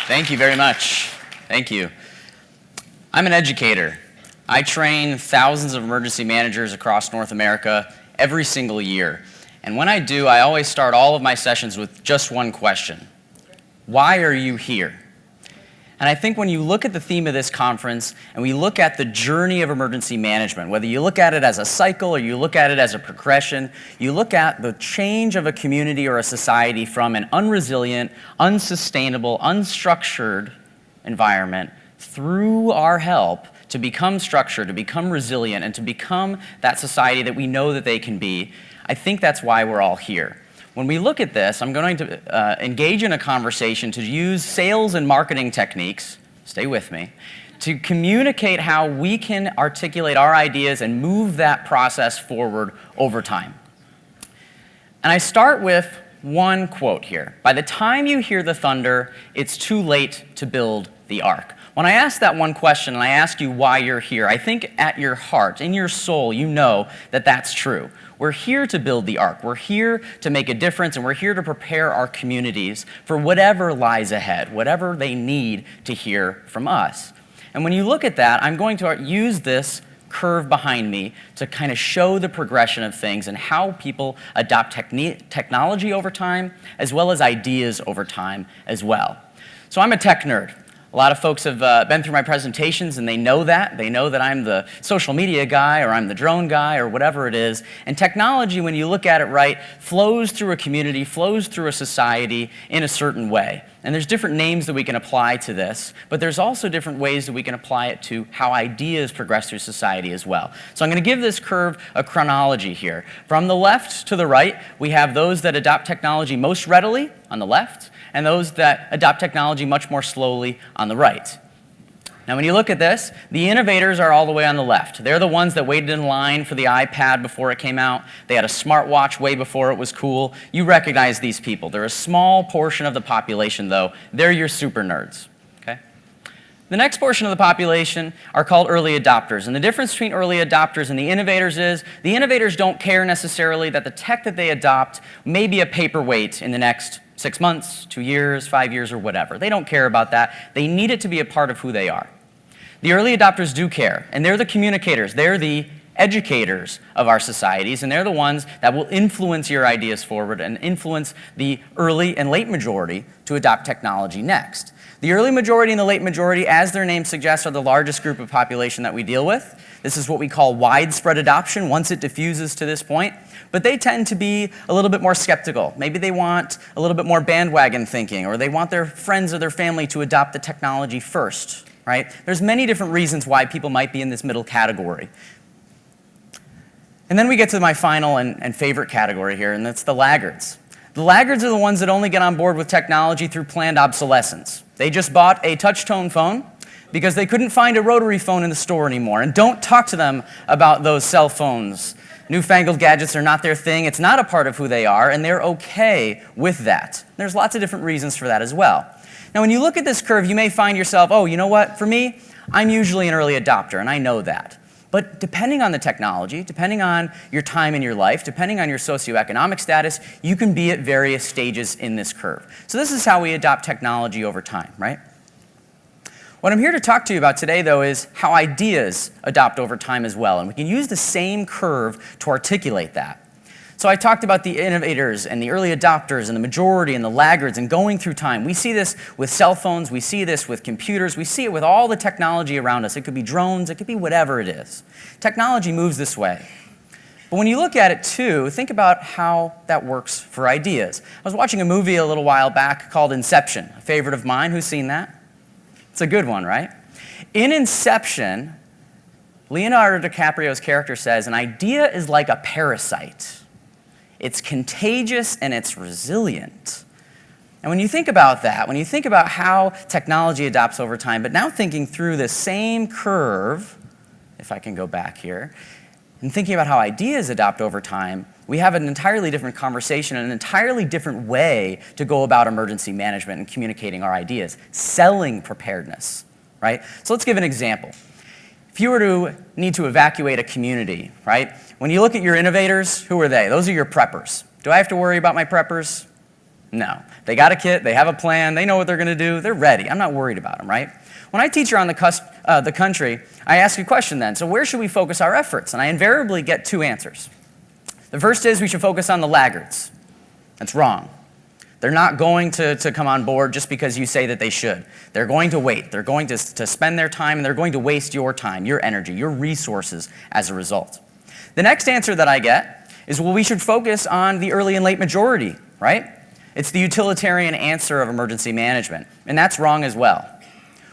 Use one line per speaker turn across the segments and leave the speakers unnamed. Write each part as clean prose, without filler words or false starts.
Thank you very much. Thank you. I'm an educator. I train thousands of emergency managers across North America every single year. And when I do, I always start all of my sessions with just one question. Why are you here? And I think when you look at the theme of this conference and we look at the journey of emergency management, whether you look at it as a cycle or you look at it as a progression, you look at the change of a community or a society from an unresilient, unsustainable, unstructured environment through our help to become structured, to become resilient, and to become that society that we know that they can be. I think that's why we're all here. When we look at this, I'm going to engage in a conversation to use sales and marketing techniques, stay with me, to communicate how we can articulate our ideas and move that process forward over time. And I start with one quote here. By the time you hear the thunder, it's too late to build the ark. When I ask that one question and I ask you why you're here, I think at your heart, in your soul, you know that that's true. We're here to build the ark. We're here to make a difference, and we're here to prepare our communities for whatever lies ahead, whatever they need to hear from us. And when you look at that, I'm going to use this curve behind me to kind of show the progression of things and how people adopt technology over time, as well as ideas over time as well. So I'm a tech nerd. A lot of folks have been through my presentations and they know that. They know that I'm the social media guy or I'm the drone guy or whatever it is. And technology, when you look at it right, flows through a community, flows through a society in a certain way. And there's different names that we can apply to this, but there's also different ways that we can apply it to how ideas progress through society as well. So I'm going to give this curve a chronology here. From the left to the right, we have those that adopt technology most readily on the left, and those that adopt technology much more slowly on the right. Now, when you look at this, the innovators are all the way on the left. They're the ones that waited in line for the iPad before it came out. They had a smartwatch way before it was cool. You recognize these people. They're a small portion of the population, though. They're your super nerds. Okay? The next portion of the population are called early adopters. And the difference between early adopters and the innovators is the innovators don't care necessarily that the tech that they adopt may be a paperweight in the next 6 months, 2 years, 5 years, or whatever. They don't care about that. They need it to be a part of who they are. The early adopters do care, and they're the communicators. They're the educators of our societies, and they're the ones that will influence your ideas forward and influence the early and late majority to adopt technology next. The early majority and the late majority, as their name suggests, are the largest group of population that we deal with. This is what we call widespread adoption once it diffuses to this point. But they tend to be a little bit more skeptical. Maybe they want a little bit more bandwagon thinking, or they want their friends or their family to adopt the technology first, right? There's many different reasons why people might be in this middle category. And then we get to my final and favorite category here, and that's the laggards. The laggards are the ones that only get on board with technology through planned obsolescence. They just bought a touch-tone phone because they couldn't find a rotary phone in the store anymore. And don't talk to them about those cell phones. Newfangled gadgets are not their thing. It's not a part of who they are, and they're okay with that. There's lots of different reasons for that as well. Now, when you look at this curve, you may find yourself, oh, you know what? For me, I'm usually an early adopter, and I know that. But depending on the technology, depending on your time in your life, depending on your socioeconomic status, you can be at various stages in this curve. So this is how we adopt technology over time, right? What I'm here to talk to you about today, though, is how ideas adopt over time as well. And we can use the same curve to articulate that. So I talked about the innovators and the early adopters and the majority and the laggards and going through time. We see this with cell phones. We see this with computers. We see it with all the technology around us. It could be drones. It could be whatever it is. Technology moves this way. But when you look at it, too, think about how that works for ideas. I was watching a movie a little while back called Inception, a favorite of mine. Who's seen that? It's a good one, right? In Inception, Leonardo DiCaprio's character says, an idea is like a parasite. It's contagious and it's resilient. And when you think about that, when you think about how technology adopts over time, but now thinking through the same curve, if I can go back here, and thinking about how ideas adopt over time, we have an entirely different conversation and an entirely different way to go about emergency management and communicating our ideas, selling preparedness, right? So let's give an example. If you were to need to evacuate a community, right? When you look at your innovators, who are they? Those are your preppers. Do I have to worry about my preppers? No. They got a kit, they have a plan, they know what they're going to do, they're ready. I'm not worried about them, right? When I teach around the country, I ask a question then, so where should we focus our efforts? And I invariably get two answers. The first is we should focus on the laggards. That's wrong. They're not going to come on board just because you say that they should. They're going to wait. They're going to spend their time, and they're going to waste your time, your energy, your resources as a result. The next answer that I get is, well, we should focus on the early and late majority, right? It's the utilitarian answer of emergency management, and that's wrong as well.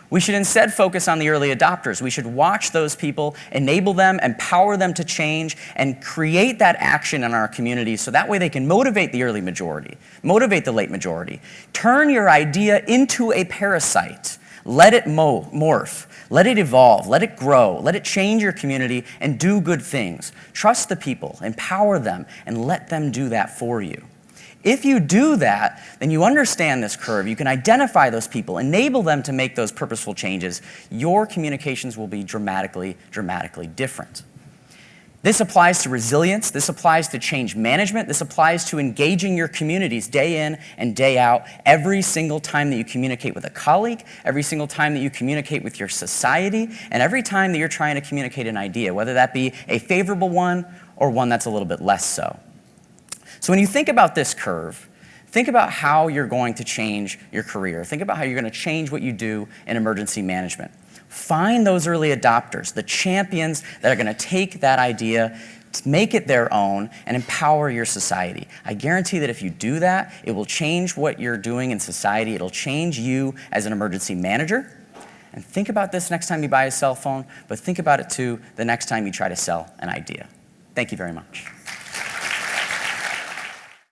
We should instead focus on the early adopters. We should watch those people, enable them, empower them to change, and create that action in our communities so that way they can motivate the early majority, motivate the late majority. Turn your idea into a parasite. Let it morph. Let it evolve. Let it grow. Let it change your community and do good things. Trust the people, empower them, and let them do that for you. If you do that, then you understand this curve. You can identify those people, enable them to make those purposeful changes. Your communications will be dramatically, dramatically different. This applies to resilience. This applies to change management. This applies to engaging your communities day in and day out, every single time that you communicate with a colleague, every single time that you communicate with your society, and every time that you're trying to communicate an idea, whether that be a favorable one or one that's a little bit less so. So when you think about this curve, think about how you're going to change your career. Think about how you're going to change what you do in emergency management. Find those early adopters, the champions that are going to take that idea, make it their own, and empower your society. I guarantee that if you do that, it will change what you're doing in society. It'll change you as an emergency manager. And think about this next time you buy a cell phone, but think about it too the next time you try to sell an idea. Thank you very much.